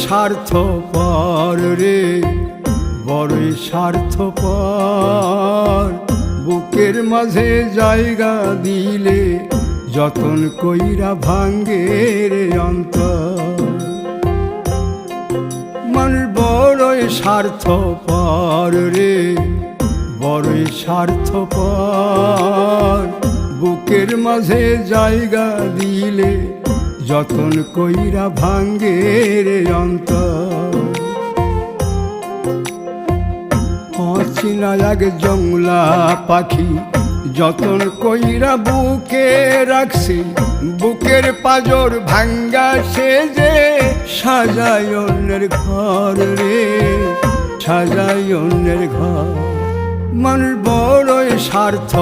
স্বার্থপর রে, বড়ই স্বার্থপর। বুকের মাঝে জায়গা দিলে যতন কইরা ভাঙ্গে রে অন্তর। মানুষ বড়ই স্বার্থপর রে, বড়ই স্বার্থপর। বুকের মাঝে জায়গা দিলে যতন কইরা ভাঙ্গে রে অন্তর। অচিনা এক জংলা পাখি যতন কইরা বুকে রাখছি, বুকের পাজর ভাঙ্গা সে যে সাজায় অন্যের ঘর রে, সাজায় অন্যের ঘর। মানুষ বড়ই স্বার্থ